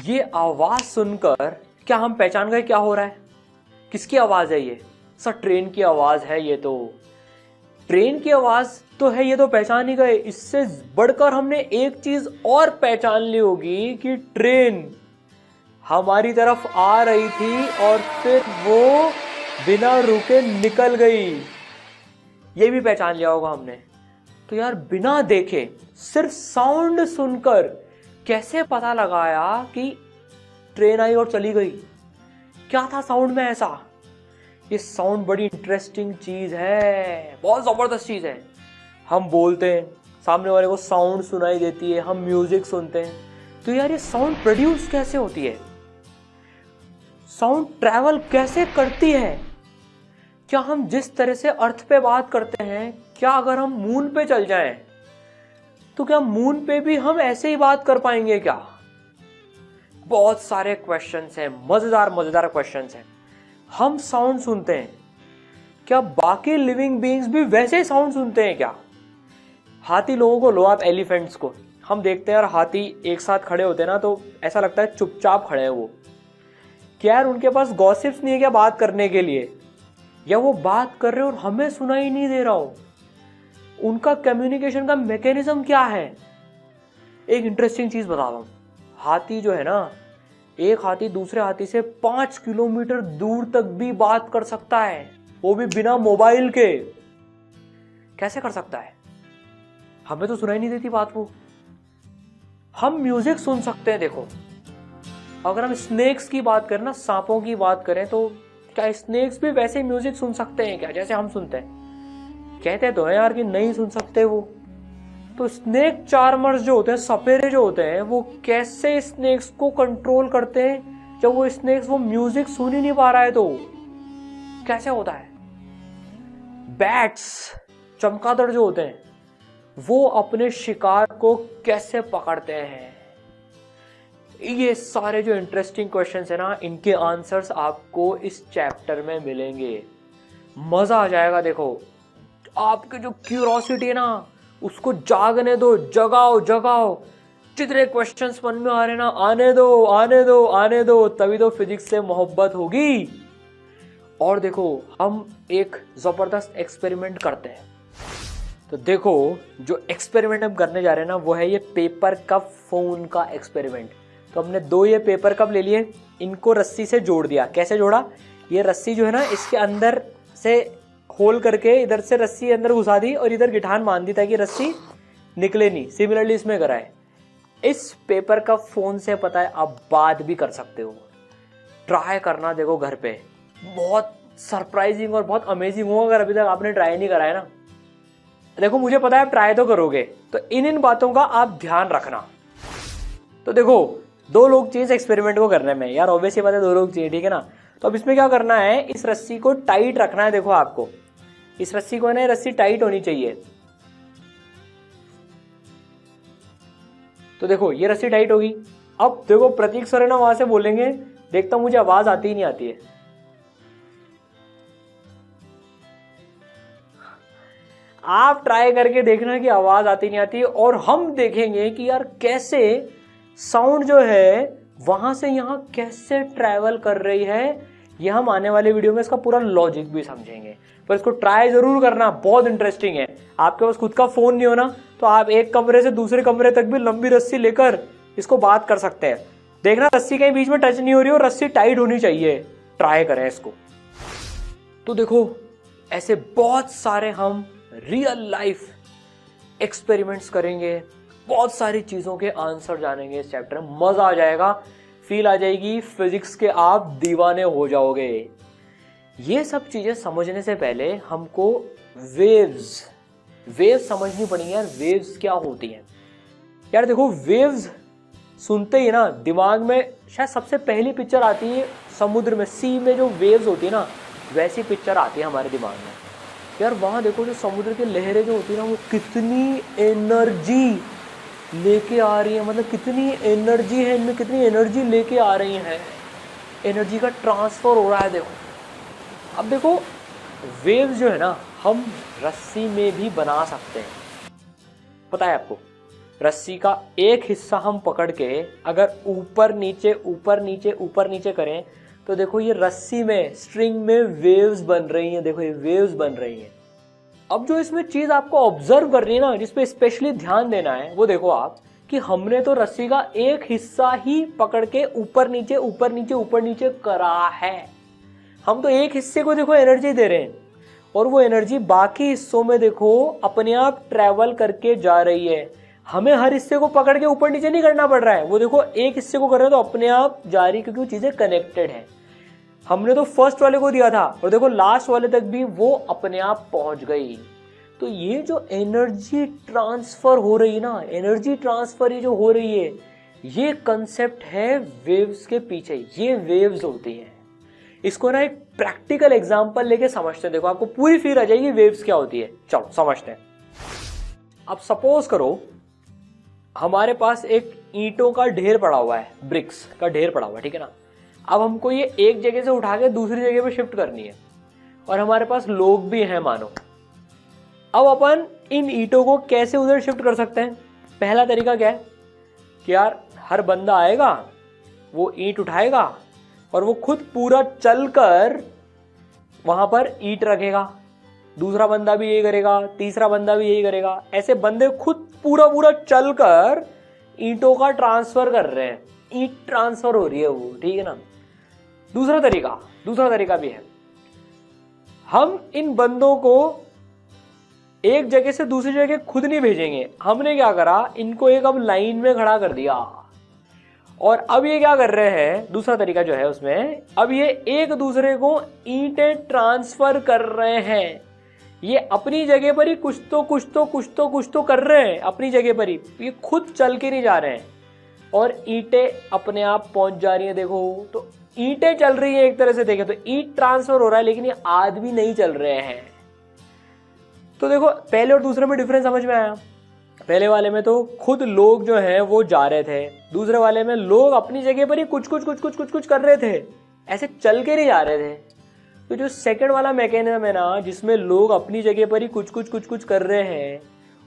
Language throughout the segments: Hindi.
ये आवाज सुनकर क्या हम पहचान गए क्या हो रहा है? किसकी आवाज है ये? सर ट्रेन की आवाज है ये। तो ट्रेन की आवाज तो है, ये तो पहचान ही गए। इससे बढ़कर हमने एक चीज और पहचान ली होगी कि ट्रेन हमारी तरफ आ रही थी और फिर वो बिना रुके निकल गई। ये भी पहचान लिया होगा हमने। तो यार बिना देखे सिर्फ साउंड सुनकर कैसे पता लगाया कि ट्रेन आई और चली गई? क्या था साउंड में ऐसा? ये साउंड बड़ी इंटरेस्टिंग चीज है, बहुत जबरदस्त चीज है। हम बोलते हैं, सामने वाले को साउंड सुनाई देती है, हम म्यूजिक सुनते हैं। तो यार ये साउंड प्रोड्यूस कैसे होती है? साउंड ट्रैवल कैसे करती है? क्या हम जिस तरह से अर्थ पे बात करते हैं, क्या अगर हम मून पे चल जाएं तो क्या मून पे भी हम ऐसे ही बात कर पाएंगे क्या? बहुत सारे क्वेश्चंस हैं, मजेदार मजेदार क्वेश्चंस हैं। हम साउंड सुनते हैं, क्या बाकी लिविंग बीइंग्स भी वैसे ही साउंड सुनते हैं क्या? हाथी लोगों को लो, आप एलिफेंट्स को हम देखते हैं और हाथी एक साथ खड़े होते हैं ना तो ऐसा लगता है चुपचाप खड़े हैं वो। क्या यार उनके पास गॉसिप्स नहीं है क्या बात करने के लिए? या वो बात कर रहे हो और हमें सुनाई नहीं दे रहा हो? उनका कम्युनिकेशन का मैकेनिज्म क्या है? एक इंटरेस्टिंग चीज बता रहा हूं। हाथी जो है ना, एक हाथी दूसरे हाथी से 5 किलोमीटर दूर तक भी बात कर सकता है, वो भी बिना मोबाइल के। कैसे कर सकता है? हमें तो सुनाई नहीं देती बात वो। हम म्यूजिक सुन सकते हैं। देखो अगर हम स्नेक्स की बात करें ना, सांपों की बात करें, तो क्या स्नेक्स भी वैसे म्यूजिक सुन सकते हैं क्या जैसे हम सुनते हैं? कहते तो है यार कि नहीं सुन सकते वो। तो स्नेक चार्मर्स जो होते हैं, सपेरे जो होते हैं, वो कैसे स्नेक्स को कंट्रोल करते हैं जब वो स्नेक्स वो म्यूजिक सुन ही नहीं पा रहा है? तो कैसे होता है? बैट्स, चमगादड़ जो होते हैं, वो अपने शिकार को कैसे पकड़ते हैं? ये सारे जो इंटरेस्टिंग क्वेश्चंस है ना, इनके आंसर्स आपको इस चैप्टर में मिलेंगे। मजा आ जाएगा। देखो आपकी जो क्यूरोसिटी है ना, उसको जागने दो, जगाओ जगाओ। जितने क्वेश्चंस मन में आ रहे ना, आने दो आने दो आने दो, तभी तो फिजिक्स से मोहब्बत होगी। और देखो हम एक जबरदस्त एक्सपेरिमेंट करते हैं। तो देखो जो एक्सपेरिमेंट हम करने जा रहे हैं ना, वो है ये पेपर कप फोन का एक्सपेरिमेंट। तो हमने 2 ये पेपर कप ले लिए, इनको रस्सी से जोड़ दिया। कैसे जोड़ा? ये रस्सी जो है ना, इसके अंदर से होल करके इधर से रस्सी अंदर घुसा दी और इधर गिठान बांध दी ताकि रस्सी निकले नहीं। सिमिलरली इसमें करा है। इस पेपर का फोन से पता है आप बात भी कर सकते हो। ट्राई करना देखो घर पे, बहुत सरप्राइजिंग और बहुत अमेजिंग होगा अगर अभी तक आपने ट्राई नहीं करा है ना। देखो मुझे पता है आप ट्राई तो करोगे, तो इन बातों का आप ध्यान रखना। तो देखो 2 लोग चाहिए एक्सपेरिमेंट को करने में यार, ऑब्वियसली बात है 2 लोग चाहिए, ठीक है ना। तो अब इसमें क्या करना है, इस रस्सी को टाइट रखना है। देखो आपको इस रस्सी को है ना, रस्सी टाइट होनी चाहिए। तो देखो ये रस्सी टाइट होगी। अब देखो प्रतीक सर है ना, वहां से बोलेंगे, देखता हूं मुझे आवाज आती ही नहीं आती है। आप ट्राई करके देखना कि आवाज आती नहीं आती है, और हम देखेंगे कि यार कैसे साउंड जो है वहां से यहां कैसे ट्रैवल कर रही है। ये हम आने वाले वीडियो में इसका पूरा लॉजिक भी समझेंगे, पर इसको ट्राई जरूर करना, बहुत इंटरेस्टिंग है। आपके पास खुद का फोन नहीं हो ना, तो आप एक कमरे से दूसरे कमरे तक भी लंबी रस्सी लेकर इसको बात कर सकते हैं। देखना रस्सी कहीं बीच में टच नहीं हो रही हो, रस्सी टाइट होनी चाहिए। ट्राई करें इसको। तो देखो ऐसे बहुत सारे हम रियल लाइफ एक्सपेरिमेंट्स करेंगे, बहुत सारी चीजों के आंसर जानेंगे इस चैप्टर में। मजा आ जाएगा, फील आ जाएगी, फिजिक्स के आप दीवाने हो जाओगे। ये सब चीजें समझने से पहले हमको वेव्स समझनी पड़ेंगी यार। वेव्स क्या होती हैं यार? देखो वेव्स सुनते ही ना दिमाग में शायद सबसे पहली पिक्चर आती है समुद्र में, सी में जो वेव्स होती है ना, वैसी पिक्चर आती है हमारे दिमाग में यार। वहां देखो जो समुद्र की लहरें जो होती है ना, वो कितनी एनर्जी लेके आ रही है, मतलब कितनी एनर्जी है इनमें, कितनी एनर्जी लेके आ रही हैं। एनर्जी का ट्रांसफर हो रहा है। देखो अब देखो वेव्स जो है ना, हम रस्सी में भी बना सकते हैं, पता है आपको? रस्सी का एक हिस्सा हम पकड़ के अगर ऊपर नीचे ऊपर नीचे ऊपर नीचे करें तो देखो ये रस्सी में स्ट्रिंग में वेव्स बन रही हैं। देखो ये वेव्स बन रही हैं। अब जो इसमें चीज आपको ऑब्जर्व करनी है ना, जिसपे स्पेशली ध्यान देना है, वो देखो आप कि हमने तो रस्सी का एक हिस्सा ही पकड़ के ऊपर नीचे ऊपर नीचे ऊपर नीचे करा है। हम तो एक हिस्से को देखो एनर्जी दे रहे हैं और वो एनर्जी बाकी हिस्सों में देखो अपने आप ट्रेवल करके जा रही है। हमें हर हिस्से को पकड़ के ऊपर नीचे नहीं करना पड़ रहा है। वो देखो एक हिस्से को कर रहे हैं तो अपने आप जा रही, क्योंकि वो चीजें कनेक्टेड है। हमने तो फर्स्ट वाले को दिया था और देखो लास्ट वाले तक भी वो अपने आप पहुंच गई। तो ये जो एनर्जी ट्रांसफर हो रही है ना, एनर्जी ट्रांसफर ये जो हो रही है, ये कंसेप्ट है वेव्स के पीछे। ये वेव्स होती हैं। इसको ना एक प्रैक्टिकल एग्जांपल लेके समझते हैं। देखो आपको पूरी फील आ जाएगी वेव्स क्या होती है। चलो समझते हैं। अब सपोज करो हमारे पास एक ईंटों का ढेर पड़ा हुआ है, ब्रिक्स का ढेर पड़ा हुआ है, ठीक है ना। अब हमको ये एक जगह से उठा के दूसरी जगह पे शिफ्ट करनी है और हमारे पास लोग भी हैं मानो। अब अपन इन ईंटों को कैसे उधर शिफ्ट कर सकते हैं? पहला तरीका क्या है कि यार हर बंदा आएगा, वो ईंट उठाएगा और वो खुद पूरा चलकर वहां पर ईंट रखेगा। दूसरा बंदा भी यही करेगा, तीसरा बंदा भी यही करेगा। ऐसे बंदे खुद पूरा पूरा चलकर ईंटों का ट्रांसफर कर रहे हैं। ईंट ट्रांसफर हो रही है वो, ठीक है ना। दूसरा तरीका भी है। हम इन बंदों को एक जगह से दूसरी जगह खुद नहीं भेजेंगे। हमने क्या करा, इनको एक अब लाइन में खड़ा कर दिया और अब ये क्या कर रहे हैं, दूसरा तरीका जो है उसमें, अब ये एक दूसरे को ईंटें ट्रांसफर कर रहे हैं। ये अपनी जगह पर ही कुछ तो कर रहे हैं अपनी जगह पर ही। ये खुद चल के नहीं जा रहे हैं और ईंटें अपने आप पहुंच जा रही हैं। देखो तो ईंटें चल रही हैं एक तरह से, देखें तो ईंट ट्रांसफर हो रहा है, लेकिन ये आदमी नहीं चल रहे हैं। तो देखो पहले और दूसरे में डिफरेंस समझ में आया। पहले वाले में तो खुद लोग जो हैं वो जा रहे थे, दूसरे वाले में लोग अपनी जगह पर ही कुछ कर रहे थे, ऐसे चल के नहीं जा रहे थे। तो जो सेकंड वाला मैकेनिज्म है ना, जिसमें लोग अपनी जगह पर ही कुछ कर रहे हैं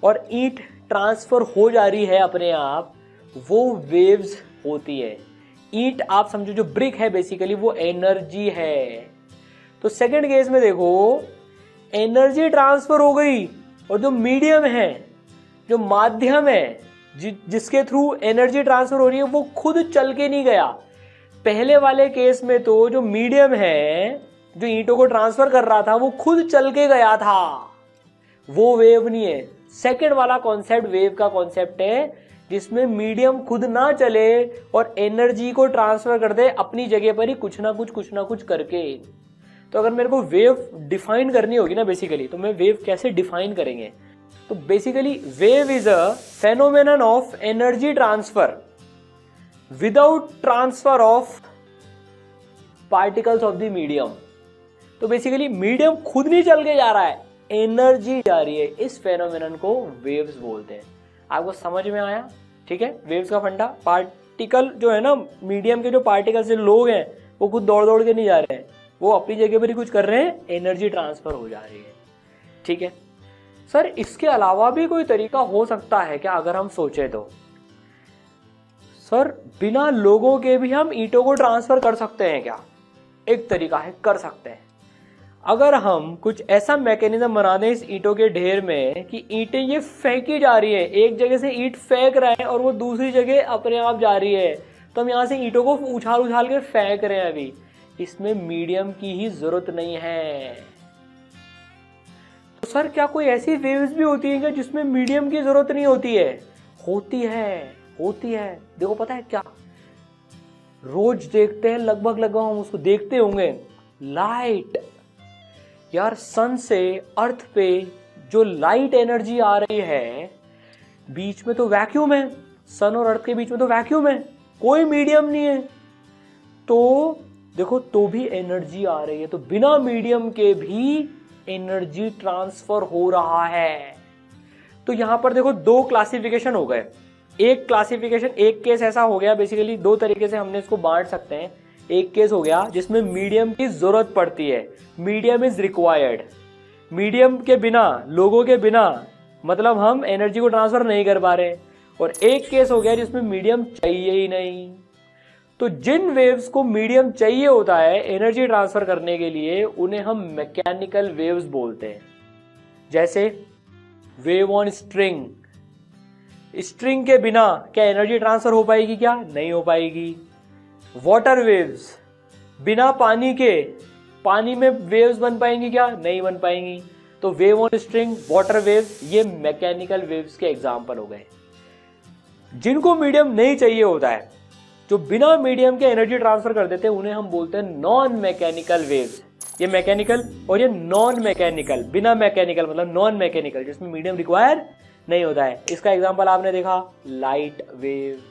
और ईंट ट्रांसफर हो जा रही है अपने आप, वो वेव्स होती है। ईंट आप समझो जो ब्रिक है बेसिकली वो एनर्जी है। तो सेकंड केस में देखो एनर्जी ट्रांसफर हो गई और जो मीडियम है, जो माध्यम है जिसके थ्रू एनर्जी ट्रांसफर हो रही है, वो खुद चल के नहीं गया। पहले वाले केस में तो जो मीडियम है जो ईंटों को ट्रांसफर कर रहा था वो खुद चल के गया था, वो वेव नहीं है। सेकंड वाला कॉन्सेप्ट वेव का कॉन्सेप्ट है जिसमें मीडियम खुद ना चले और एनर्जी को ट्रांसफर कर दे अपनी जगह पर ही कुछ ना कुछ करके। तो अगर मेरे को वेव डिफाइन करनी होगी ना बेसिकली, तो मैं वेव कैसे डिफाइन करेंगे? तो basically wave is a phenomenon of energy transfer without transfer of particles of the medium. तो बेसिकली मीडियम खुद नहीं चल के जा रहा है, एनर्जी जा रही है। इस फेनोमेनन को वेव्स बोलते हैं। आपको समझ में आया? ठीक है, वेव्स का फंडा। पार्टिकल जो है ना, मीडियम के जो पार्टिकल्स लोग हैं वो खुद दौड़ के नहीं जा रहे हैं, वो अपनी जगह पर ही कुछ कर रहे हैं, एनर्जी ट्रांसफर हो जा रही है। ठीक है सर, इसके अलावा भी कोई तरीका हो सकता है क्या अगर हम सोचे तो? सर बिना लोगों के भी हम ईंटों को ट्रांसफर कर सकते हैं क्या? एक तरीका है, कर सकते हैं। अगर हम कुछ ऐसा मैकेनिज्म बना दें इस ईंटों के ढेर में कि ईंटें ये फेंकी जा रही है, एक जगह से ईंट फेंक रहा है और वो दूसरी जगह अपने आप जा रही है, तो हम यहाँ से ईंटों को उछाल के फेंक रहे हैं। अभी इसमें मीडियम की ही जरूरत नहीं है। तो सर क्या कोई ऐसी वेव्स भी होती है क्या जिसमें मीडियम की जरूरत नहीं होती है? होती है। देखो पता है क्या, रोज देखते हैं, लगभग हम उसको देखते होंगे, लाइट। यार सन से अर्थ पे जो लाइट एनर्जी आ रही है, बीच में तो वैक्यूम है, सन और अर्थ के बीच में तो वैक्यूम है, कोई मीडियम नहीं है। तो देखो तो भी एनर्जी आ रही है, तो बिना मीडियम के भी एनर्जी ट्रांसफर हो रहा है। तो यहां पर देखो दो क्लासिफिकेशन हो गए। एक क्लासिफिकेशन, एक केस ऐसा हो गया, बेसिकली दो तरीके से हमने इसको बांट सकते हैं। एक केस हो गया जिसमें मीडियम की जरूरत पड़ती है, मीडियम इज रिक्वायर्ड। मीडियम के बिना, लोगों के बिना, मतलब हम एनर्जी को ट्रांसफर नहीं कर पा रहे। और एक केस हो गया जिसमें मीडियम चाहिए ही नहीं। तो जिन वेव्स को मीडियम चाहिए होता है एनर्जी ट्रांसफर करने के लिए, उन्हें हम मैकेनिकल वेव्स बोलते हैं। जैसे वेव ऑन स्ट्रिंग, स्ट्रिंग के बिना क्या एनर्जी ट्रांसफर हो पाएगी? क्या नहीं हो पाएगी। वाटर वेव्स, बिना पानी के पानी में वेव्स बन पाएंगी? क्या नहीं बन पाएंगी। तो wave on string, water waves, ये मैकेनिकल वेव्स के एग्जाम्पल हो गए। जिनको मीडियम नहीं चाहिए होता है, जो बिना मीडियम के एनर्जी ट्रांसफर कर देते हैं, उन्हें हम बोलते हैं नॉन मैकेनिकल वेव्स। ये मैकेनिकल और ये नॉन मैकेनिकल, बिना मैकेनिकल मतलब नॉन मैकेनिकल, जिसमें मीडियम रिक्वायर नहीं होता है। इसका एग्जांपल आपने देखा लाइट वेव।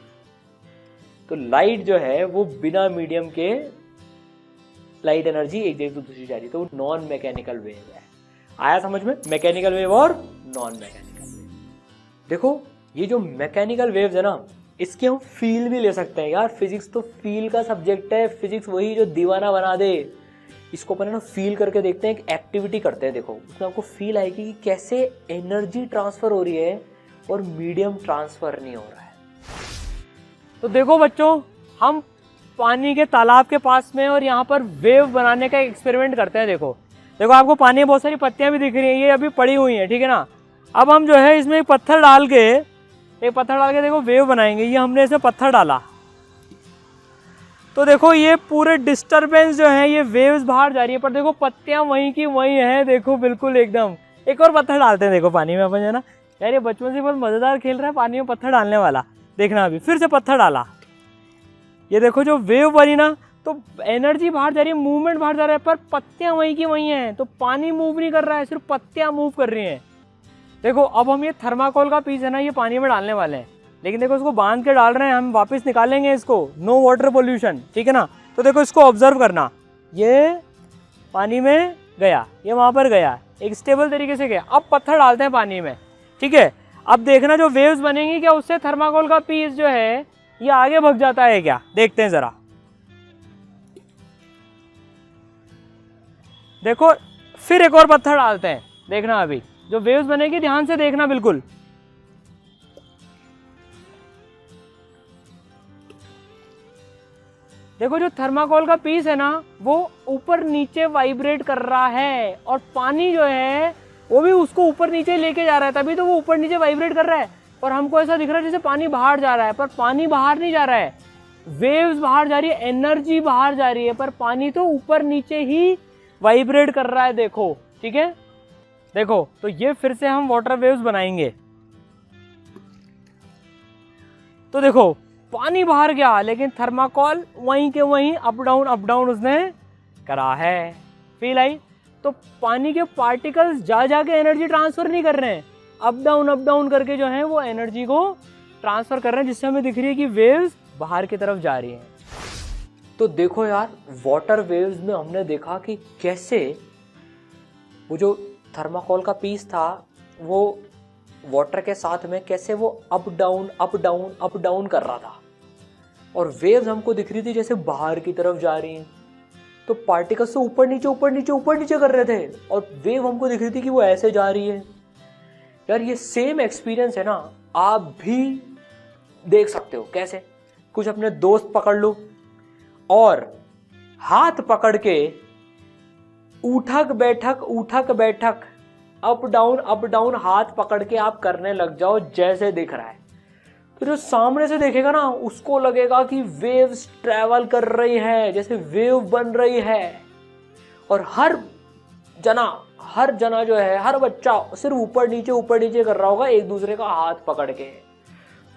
तो लाइट जो है वो बिना मीडियम के लाइट एनर्जी एक जगह से दूसरी जा रही है, तो वो नॉन मैकेनिकल वेव है। आया समझ में? मैकेनिकल वेव और नॉन मैकेनिकल वेव। देखो ये जो मैकेनिकल वेव्स है ना, इसके हम फील भी ले सकते हैं। यार फिजिक्स तो फील का सब्जेक्ट है, फिजिक्स वही जो दीवाना बना दे। इसको अपन ना फील करके देखते हैं, एक एक्टिविटी करते हैं। देखो उसमें आपको फील आएगी कि कैसे एनर्जी ट्रांसफर हो रही है और मीडियम ट्रांसफर नहीं हो रहा है। तो देखो बच्चों, हम पानी के तालाब के पास में और यहाँ पर वेव बनाने का एक्सपेरिमेंट करते हैं। देखो देखो आपको पानी में बहुत सारी पत्तियां भी दिख रही हैं, ये अभी पड़ी हुई हैं, ठीक है ना। अब हम जो है इसमें एक पत्थर डाल के देखो वेव बनाएंगे। ये हमने इसमें पत्थर डाला, तो देखो ये पूरे डिस्टरबेंस जो है, ये वेव्स बाहर जा रही है, पर देखो पत्तियां वहीं की वहीं है। देखो बिल्कुल एकदम। एक और पत्थर डालते हैं देखो पानी में अपन, है ना। यार ये बचपन से बहुत मजेदार खेल रहा है पानी में पत्थर डालने वाला। देखना अभी फिर से पत्थर डाला, ये देखो जो वेव बनी ना, तो एनर्जी बाहर जा रही है, मूवमेंट बाहर जा रहा है, पर पत्तियां वहीं की वहीं हैं। तो पानी मूव नहीं कर रहा है, सिर्फ पत्तियां मूव कर रही हैं। देखो अब हम ये थर्माकोल का पीस है ना, ये पानी में डालने वाले हैं, लेकिन देखो इसको बांध के डाल रहे हैं, हम वापस निकालेंगे इसको। नो वाटर पोल्यूशन, ठीक है ना। तो देखो इसको ऑब्जर्व करना, ये पानी में गया, ये वहां पर गया, एक स्टेबल तरीके से गया। अब पत्थर डालते हैं पानी में, ठीक है। अब देखना जो वेव्स बनेंगी, क्या उससे थर्माकोल का पीस जो है ये आगे भग जाता है क्या? देखते हैं जरा। देखो फिर एक और पत्थर डालते हैं, देखना अभी जो वेव्स बनेगी, ध्यान से देखना बिल्कुल। देखो जो थर्माकोल का पीस है ना, वो ऊपर नीचे वाइब्रेट कर रहा है, और पानी जो है वो भी उसको ऊपर नीचे लेके जा रहा है, तभी तो वो ऊपर नीचे वाइब्रेट कर रहा है। और हमको ऐसा दिख रहा है जैसे पानी बाहर जा रहा है, पर पानी बाहर नहीं जा रहा है, वेव्स बाहर जा रही है, एनर्जी बाहर जा रही है, पर पानी तो ऊपर नीचे ही वाइब्रेट कर रहा है। देखो, ठीक है। देखो तो ये फिर से हम वाटर वेव्स बनाएंगे। तो देखो पानी बाहर गया, लेकिन थर्माकोल वहीं के वहीं अप डाउन उसने करा है। Feel I? तो पानी के पार्टिकल्स जा के एनर्जी ट्रांसफर नहीं कर रहे हैं, अप डाउन करके जो है वो एनर्जी को ट्रांसफर कर रहे हैं, जिससे हमें दिख रही है कि वेव्स बाहर की तरफ जा रही हैं। तो देखो यार, वाटर वेव्स में हमने देखा कि कैसे वो जो थर्माकोल का पीस था, वो वाटर के साथ में कैसे वो अप डाउन कर रहा था, और वेव्स हमको दिख रही थी जैसे बाहर की तरफ जा रही हैं। तो पार्टिकल्स तो ऊपर नीचे कर रहे थे, और वेव हमको दिख रही थी कि वो ऐसे जा रही है। यार ये सेम एक्सपीरियंस है ना, आप भी देख सकते हो। कैसे? कुछ अपने दोस्त पकड़ लो और हाथ पकड़ के उठक बैठक अप डाउन हाथ पकड़ के आप करने लग जाओ जैसे दिख रहा है। तो जो सामने से देखेगा ना, उसको लगेगा कि वेव्स ट्रैवल कर रही है, जैसे वेव बन रही है। और हर जना जो है, हर बच्चा सिर्फ ऊपर नीचे कर रहा होगा एक दूसरे का हाथ पकड़ के।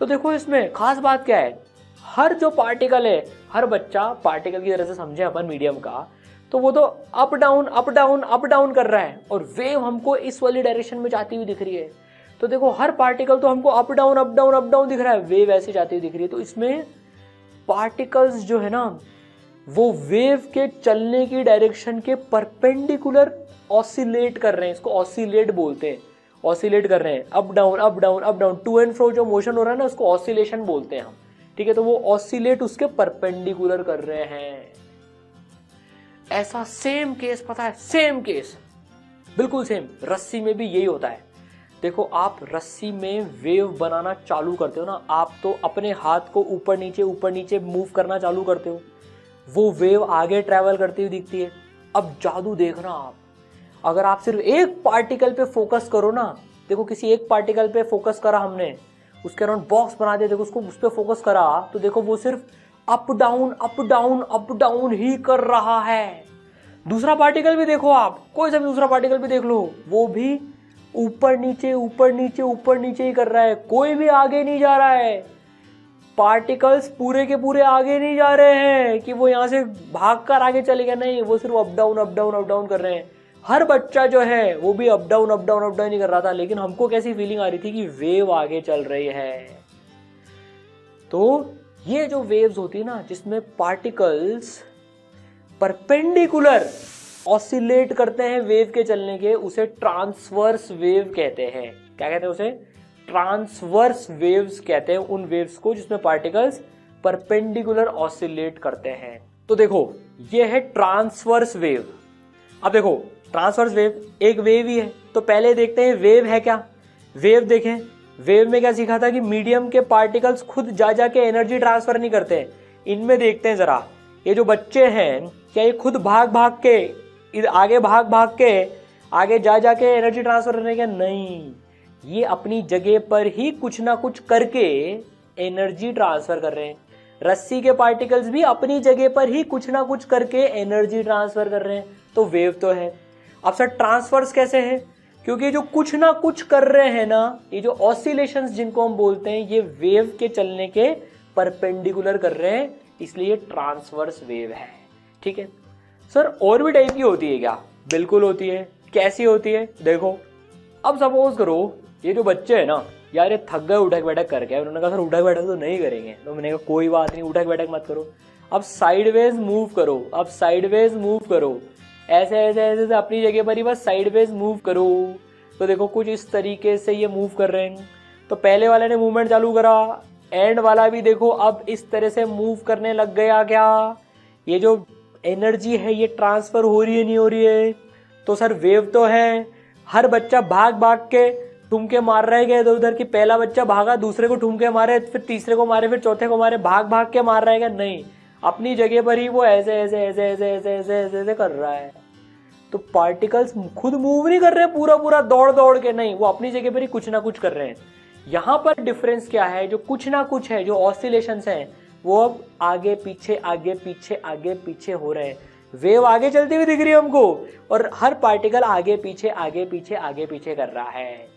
तो देखो इसमें खास बात क्या है, हर जो पार्टिकल है, हर बच्चा पार्टिकल की तरह से समझे अपन मीडियम का, तो वो तो अप डाउन कर रहा है, और वेव हमको इस वाली डायरेक्शन में जाती हुई दिख रही है। तो देखो हर पार्टिकल तो हमको अप डाउन दिख रहा है, वेव ऐसे जाती हुई दिख रही है। तो इसमें पार्टिकल्स जो है ना, वो वेव के चलने की डायरेक्शन के परपेंडिकुलर ऑसिलेट कर रहे हैं। इसको ऑसिलेट बोलते हैं, ऑसिलेट कर रहे हैं, up down, to and fro जो मोशन हो रहा है ना, उसको ऑसिलेशन बोलते हैं हम, ठीक है। तो वो ऑसिलेट उसके परपेंडिकुलर कर रहे हैं। ऐसा सेम केस, पता है, सेम केस बिल्कुल सेम, रस्सी में भी यही होता है। देखो आप रस्सी में वेव बनाना चालू करते हो ना, आप तो अपने हाथ को ऊपर नीचे मूव करना चालू करते हो, वो वेव आगे ट्रैवल करती हुई दिखती है। अब जादू देखना आप, अगर आप सिर्फ एक पार्टिकल पे फोकस करो ना, देखो किसी एक पार्टिकल पे फोकस करा हमने, उसके अराउंड बॉक्स बना दिया, देखो उसको उस पर फोकस करा, तो देखो वो सिर्फ up down up down up down ही कर रहा है। दूसरा पार्टिकल भी देखो आप, कोई सा भी दूसरा पार्टिकल भी देख लो, वो भी ऊपर नीचे ऊपर नीचे ऊपर नीचे ही कर रहा है, कोई भी आगे नहीं जा रहा है। पार्टिकल्स पूरे के पूरे आगे नहीं जा रहे हैं कि वो यहां से भागकर आगे चले गए, नहीं, वो सिर्फ up down up down up down कर रहे हैं। हर बच्चा जो है वो भी up down up down up down ही कर रहा था, लेकिन हमको कैसी फीलिंग आ रही थी कि वेव आगे चल रही है। तो ये जो वेव्स होती है ना, जिसमें पार्टिकल्स परपेंडिकुलर ऑसिलेट करते हैं वेव के चलने के, उसे ट्रांसवर्स वेव कहते हैं। क्या कहते हैं उसे? ट्रांसवर्स वेव्स कहते हैं उन वेव्स को जिसमें पार्टिकल्स परपेंडिकुलर ऑसिलेट करते हैं। तो देखो ये है ट्रांसवर्स वेव। अब देखो ट्रांसवर्स वेव एक वेव ही है, तो पहले देखते हैं वेव है क्या। वेव देखें, वेव में क्या सीखा था कि मीडियम के पार्टिकल्स खुद जा जाके एनर्जी ट्रांसफर नहीं करते। इनमें देखते हैं जरा, ये जो बच्चे हैं क्या ये खुद भाग भाग के आगे आगे जा जाके एनर्जी ट्रांसफर करने का? नहीं, ये अपनी जगह पर ही कुछ ना कुछ करके एनर्जी ट्रांसफर कर रहे हैं। रस्सी के पार्टिकल्स भी अपनी जगह पर ही कुछ ना कुछ करके एनर्जी ट्रांसफर कर रहे हैं, तो वेव तो है। अब सर ट्रांसफर्स कैसे है? क्योंकि जो कुछ ना कुछ कर रहे हैं ना, ये जो ऑसिलेशंस जिनको हम बोलते हैं, ये वेव के चलने के परपेंडिकुलर कर रहे हैं, इसलिए ट्रांसवर्स वेव है। ठीक है सर, और भी टाइप की होती है क्या? बिल्कुल होती है। कैसी होती है? देखो, अब सपोज करो ये जो बच्चे हैं ना, यार ये थक गए उठक बैठक करके, उन्होंने कहा सर उठक बैठक तो नहीं करेंगे, तो मैंने कहा कोई बात नहीं, उठक बैठक मत करो, अब साइडवेज मूव करो, अब साइडवेज मूव करो, ऐसे ऐसे ऐसे अपनी जगह पर ही बस साइडवेज मूव करो। तो देखो कुछ इस तरीके से ये मूव कर रहे हैं। तो पहले वाले ने मूवमेंट चालू करा, एंड वाला भी देखो अब इस तरह से मूव करने लग गया। क्या ये जो एनर्जी है ये ट्रांसफर हो रही है नहीं हो रही है? तो सर वेव तो है। हर बच्चा भाग भाग के ठुमके मार रहे हैं इधर उधर, की पहला बच्चा भागा, दूसरे को ठुमके मारे, फिर तीसरे को मारे, फिर चौथे को मारे, भाग भाग के मार रहा है? नहीं, अपनी जगह पर ही वो ऐसे ऐसे ऐसे ऐसे ऐसे ऐसे ऐसे ऐसे कर रहा है। तो पार्टिकल्स खुद मूव नहीं कर रहे पूरा पूरा दौड़ दौड़ के, नहीं, वो अपनी जगह पर ही कुछ ना कुछ कर रहे हैं। यहाँ पर डिफरेंस क्या है? जो कुछ ना कुछ है, जो ऑसिलेशंस हैं, वो अब आगे पीछे आगे पीछे आगे पीछे हो रहे हैं। वेव आगे चलती हुई दिख रही है हमको, और हर पार्टिकल आगे पीछे आगे पीछे आगे पीछे कर रहा है।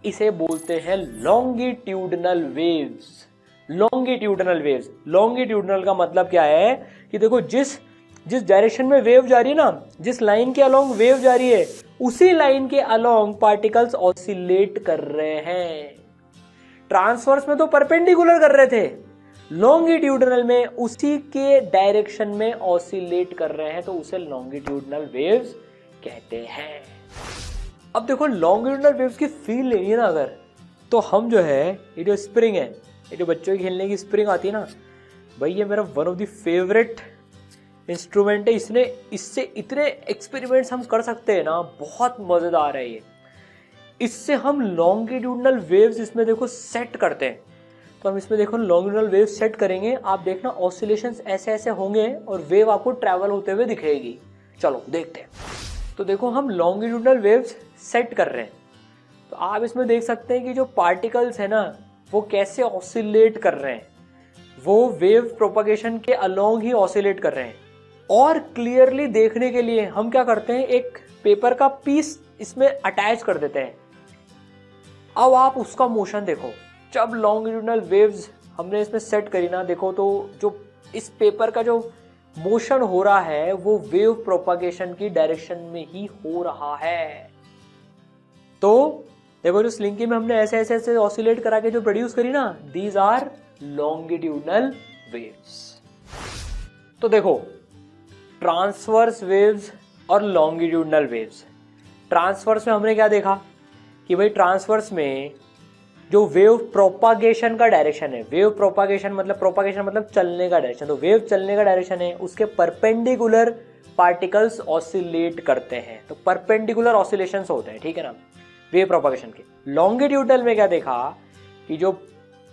इसे बोलते हैं longitudinal waves. Longitudinal waves, longitudinal का मतलब क्या है कि देखो जिस डायरेक्शन में वेव जा रही है ना, जिस लाइन के अलोंग वेव जा रही है, उसी लाइन के अलोंग पार्टिकल्स ऑसिलेट कर रहे हैं। ट्रांसवर्स में तो परपेंडिकुलर कर रहे थे, लॉन्गिट्यूडनल में उसी के डायरेक्शन में ऑसिलेट कर रहे हैं, तो उसे लॉन्गिट्यूडनल वेव्स कहते हैं। अब देखो लॉन्गिट्यूडनल वेव्स की फील लेनी है ना अगर, तो हम जो है ये जो स्प्रिंग है, ये जो बच्चों की खेलने की स्प्रिंग आती है ना, भाई ये मेरा one of the favourite instrument है। इससे इतने एक्सपेरिमेंट्स हम कर सकते हैं ना, बहुत मजेदार है ये। इससे हम लॉन्गिट्यूडनल वेव्स इसमें देखो सेट करते हैं। तो हम इसमें देखो लॉन्गिट्यूडनल वेव सेट करेंगे, आप देखना ऑसिलेशंस ऐसे ऐसे होंगे और वेव आपको ट्रैवल होते हुए दिखेगी। चलो देखते हैं। तो देखो हम लॉन्गिट्यूडनल वेव्स सेट कर रहे हैं, तो आप इसमें देख सकते हैं कि जो पार्टिकल्स है ना, वो कैसे ऑसिलेट कर रहे हैं, वो वेव प्रोपगेशन के अलोंग ही ऑसिलेट कर रहे हैं। और क्लियरली देखने के लिए हम क्या करते हैं, एक पेपर का पीस इसमें अटैच कर देते हैं। अब आप उसका मोशन देखो, जब लॉन्गिट्यूडनल वेव्स हमने इसमें सेट करी ना, देखो तो जो इस पेपर का जो मोशन हो रहा है वो वेव प्रोपगेशन की डायरेक्शन में ही हो रहा है। तो देखो जो स्लिंकी में हमने ऐसे ऐसे ऐसे ऑसिलेट करा के जो प्रोड्यूस करी ना, दीज आर लॉन्गिट्यूडनल वेव्स। तो देखो ट्रांसवर्स वेव्स और लॉन्गिट्यूडनल वेव्स। ट्रांसवर्स में हमने क्या देखा कि भाई ट्रांसवर्स में जो वेव प्रोपागेशन का डायरेक्शन है, वेव प्रोपागेशन मतलब चलने का डायरेक्शन, तो वेव चलने का डायरेक्शन है, उसके परपेंडिकुलर पार्टिकल्स ऑसिलेट करते हैं, तो परपेंडिकुलर ऑसिलेशंस होते हैं, ठीक है ना। वेव प्रोपगेशन के। लॉन्गिट्यूडनल में क्या देखा कि जो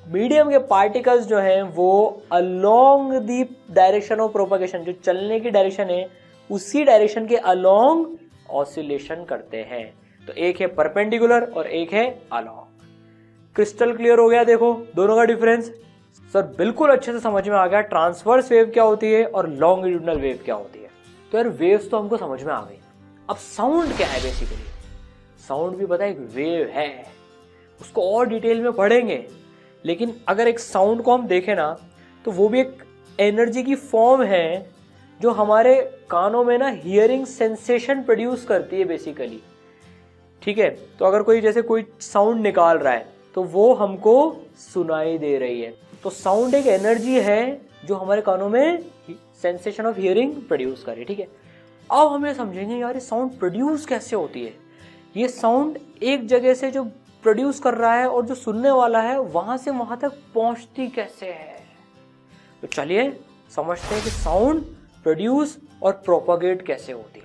मीडियम के पार्टिकल्स जो हैं वो along the direction of propagation, जो चलने की डायरेक्शन है उसी डायरेक्शन के अलोंग ऑसिलेशन करते हैं। तो एक है परपेंडिकुलर और एक है अलोंग। क्रिस्टल क्लियर हो गया देखो दोनों का डिफरेंस। सर बिल्कुल अच्छे से समझ में आ गया ट्रांसवर्स वेव क्या होती है और लॉन्गिट्यूडनल वेव क्या होती है। तो यार वेव्स तो हमको समझ में आ गई। अब साउंड क्या है? बेसिकली साउंड भी पता है एक वेव है, उसको और डिटेल में पढ़ेंगे। लेकिन अगर एक साउंड को हम देखें ना तो वो भी एक एनर्जी की फॉर्म है जो हमारे कानों में ना हियरिंग सेंसेशन प्रोड्यूस करती है बेसिकली। ठीक है, तो अगर कोई जैसे कोई साउंड निकाल रहा है तो वो हमको सुनाई दे रही है। तो साउंड एक एनर्जी है जो हमारे कानों में सेंसेशन ऑफ हियरिंग प्रोड्यूस करे। ठीक है, अब हम ये समझेंगे यार ये साउंड प्रोड्यूस कैसे होती है। ये साउंड एक जगह से जो प्रोड्यूस कर रहा है और जो सुनने वाला है वहां से वहां तक पहुंचती कैसे है। तो चलिए समझते हैं कि साउंड प्रोड्यूस और प्रोपगेट कैसे होती है।